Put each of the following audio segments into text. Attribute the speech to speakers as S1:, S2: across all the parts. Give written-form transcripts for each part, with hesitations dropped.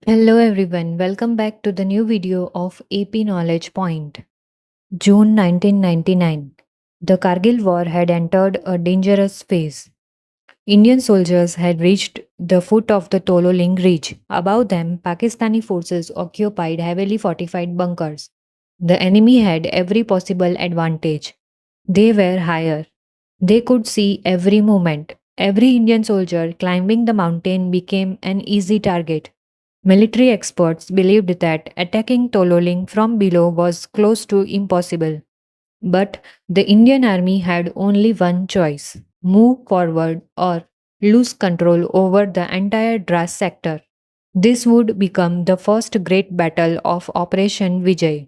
S1: Hello everyone, welcome back to the new video of AP Knowledge Point. June 1999. The Kargil War had entered a dangerous phase. Indian soldiers had reached the foot of the Tololing Ridge. Above them, Pakistani forces occupied heavily fortified bunkers. The enemy had every possible advantage. They were higher. They could see every movement. Every Indian soldier climbing the mountain became an easy target. Military experts believed that attacking Tololing from below was close to impossible. But the Indian army had only one choice: move forward or lose control over the entire Dras sector. This would become the first great battle of Operation Vijay,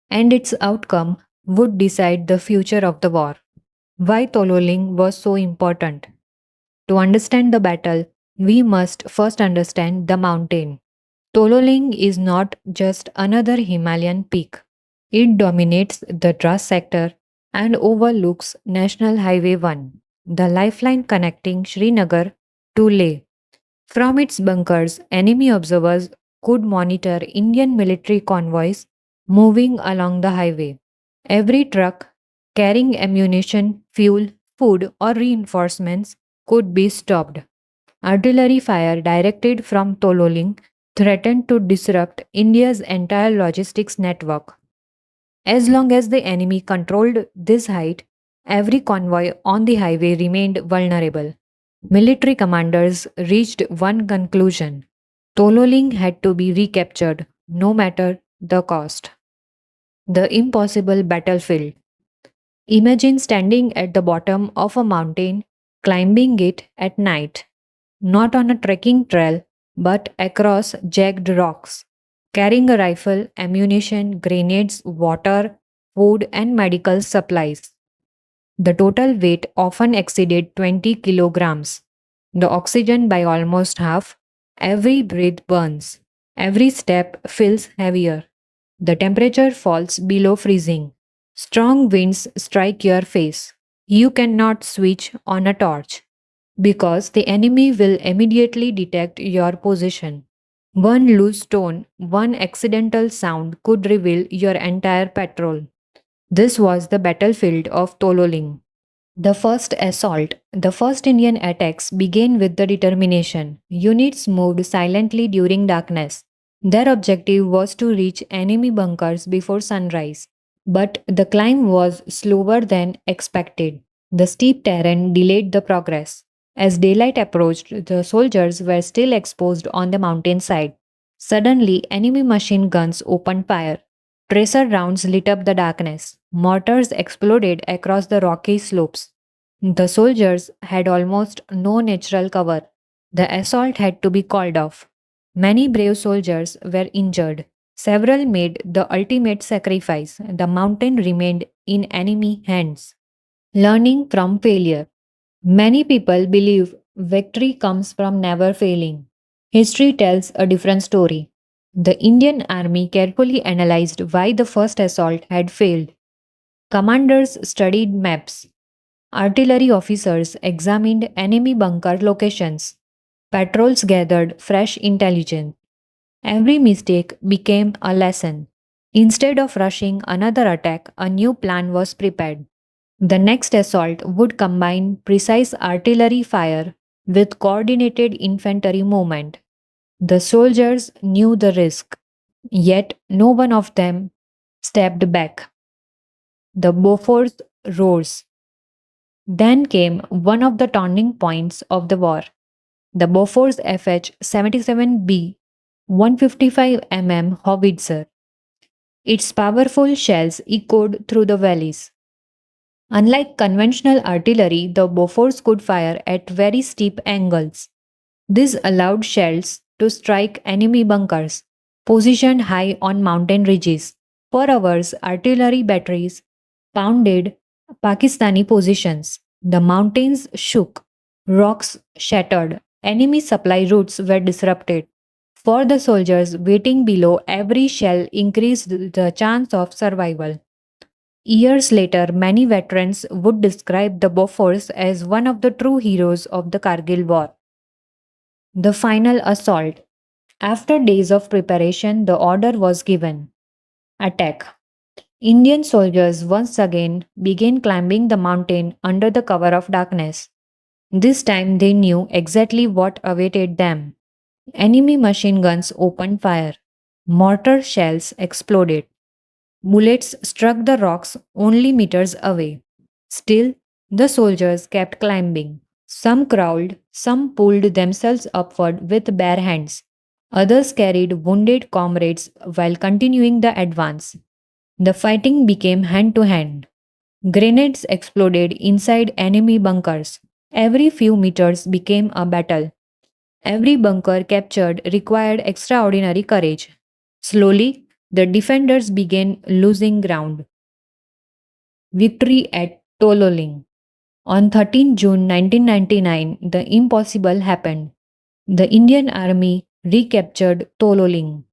S1: and its outcome would decide the future of the war. Why Tololing was so important? To understand the battle, we must first understand the mountain. Tololing is not just another Himalayan peak. It dominates the Dras sector and overlooks National Highway 1, the lifeline connecting Srinagar to Leh. From its bunkers, enemy observers could monitor Indian military convoys moving along the highway. Every truck carrying ammunition, fuel, food, or reinforcements could be stopped. Artillery fire directed from Tololing threatened to disrupt India's entire logistics network. As long as the enemy controlled this height, every convoy on the highway remained vulnerable. Military commanders reached one conclusion: Tololing had to be recaptured, no matter the cost. The impossible battlefield. Imagine standing at the bottom of a mountain, climbing it at night, not on a trekking trail, but across jagged rocks, carrying a rifle, ammunition, grenades, water, food, and medical supplies. The total weight often exceeded 20 kilograms. The oxygen by almost half. Every breath burns. Every step feels heavier. The temperature falls below freezing. Strong winds strike your face. You cannot switch on a torch because the enemy will immediately detect your position. One loose stone, one accidental sound could reveal your entire patrol. This was the battlefield of Tololing. The first assault, the first Indian attacks began with the determination. Units moved silently during darkness. Their objective was to reach enemy bunkers before sunrise. But the climb was slower than expected. The steep terrain delayed the progress. As daylight approached, the soldiers were still exposed on the mountainside. Suddenly, enemy machine guns opened fire. Tracer rounds lit up the darkness. Mortars exploded across the rocky slopes. The soldiers had almost no natural cover. The assault had to be called off. Many brave soldiers were injured. Several made the ultimate sacrifice. The mountain remained in enemy hands. Learning from failure. Many people believe victory comes from never failing. History tells a different story. The Indian army carefully analyzed why the first assault had failed. Commanders studied maps. Artillery officers examined enemy bunker locations. Patrols gathered fresh intelligence. Every mistake became a lesson. Instead of rushing another attack, a new plan was prepared. The next assault would combine precise artillery fire with coordinated infantry movement. The soldiers knew the risk, yet no one of them stepped back. The Bofors rose. Then came one of the turning points of the war: the Bofors FH 77B 155 howitzer. Its powerful shells echoed through the valleys. Unlike conventional artillery, the Bofors could fire at very steep angles. This allowed shells to strike enemy bunkers, positioned high on mountain ridges. For hours, artillery batteries pounded Pakistani positions. The mountains shook, rocks shattered, enemy supply routes were disrupted. For the soldiers waiting below, every shell increased the chance of survival. Years later, many veterans would describe the Bofors as one of the true heroes of the Kargil War. The final assault. After days of preparation, the order was given: attack. Indian soldiers once again began climbing the mountain under the cover of darkness. This time they knew exactly what awaited them. Enemy machine guns opened fire. Mortar shells exploded. Bullets struck the rocks only meters away. Still, the soldiers kept climbing. Some crawled, some pulled themselves upward with bare hands. Others carried wounded comrades while continuing the advance. The fighting became hand to hand. Grenades exploded inside enemy bunkers. Every few meters became a battle. Every bunker captured required extraordinary courage. Slowly, the defenders began losing ground. Victory at Tololing. On 13 June 1999, the impossible happened. The Indian Army recaptured Tololing.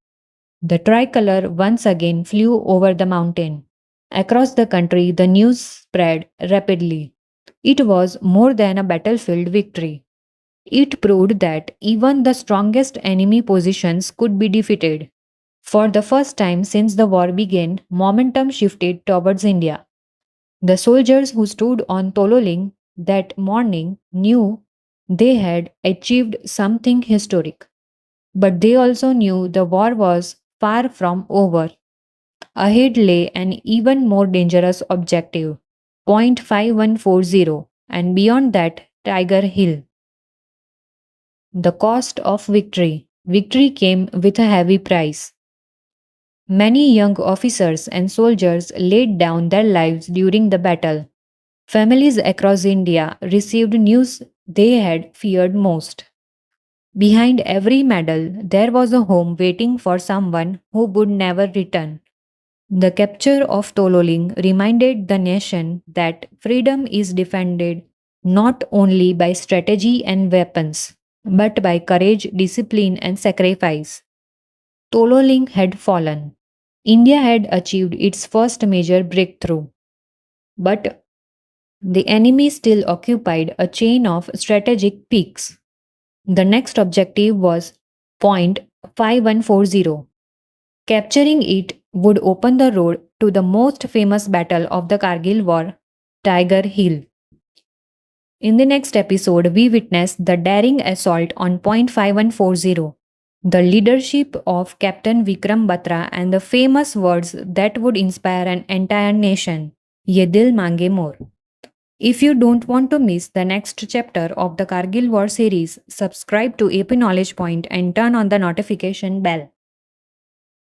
S1: The tricolor once again flew over the mountain. Across the country, the news spread rapidly. It was more than a battlefield victory. It proved that even the strongest enemy positions could be defeated. For the first time since the war began, momentum shifted towards India. The soldiers who stood on Tololing that morning knew they had achieved something historic. But they also knew the war was far from over. Ahead lay an even more dangerous objective: Point 5140, and beyond that, Tiger Hill. The cost of victory. Victory came with a heavy price. Many young officers and soldiers laid down their lives during the battle. Families across India received news they had feared most. Behind every medal, there was a home waiting for someone who would never return. The capture of Tololing reminded the nation that freedom is defended not only by strategy and weapons, but by courage, discipline, and sacrifice. Tololing had fallen. India had achieved its first major breakthrough, but the enemy still occupied a chain of strategic peaks. The next objective was Point 5140. Capturing it would open the road to the most famous battle of the Kargil War, Tiger Hill. In the next episode, we witness the daring assault on Point 5140, the leadership of Captain Vikram Batra, and the famous words that would inspire an entire nation: Ye dil mange more. If you don't want to miss the next chapter of the Kargil War series, subscribe to AP Knowledge Point and turn on the notification bell.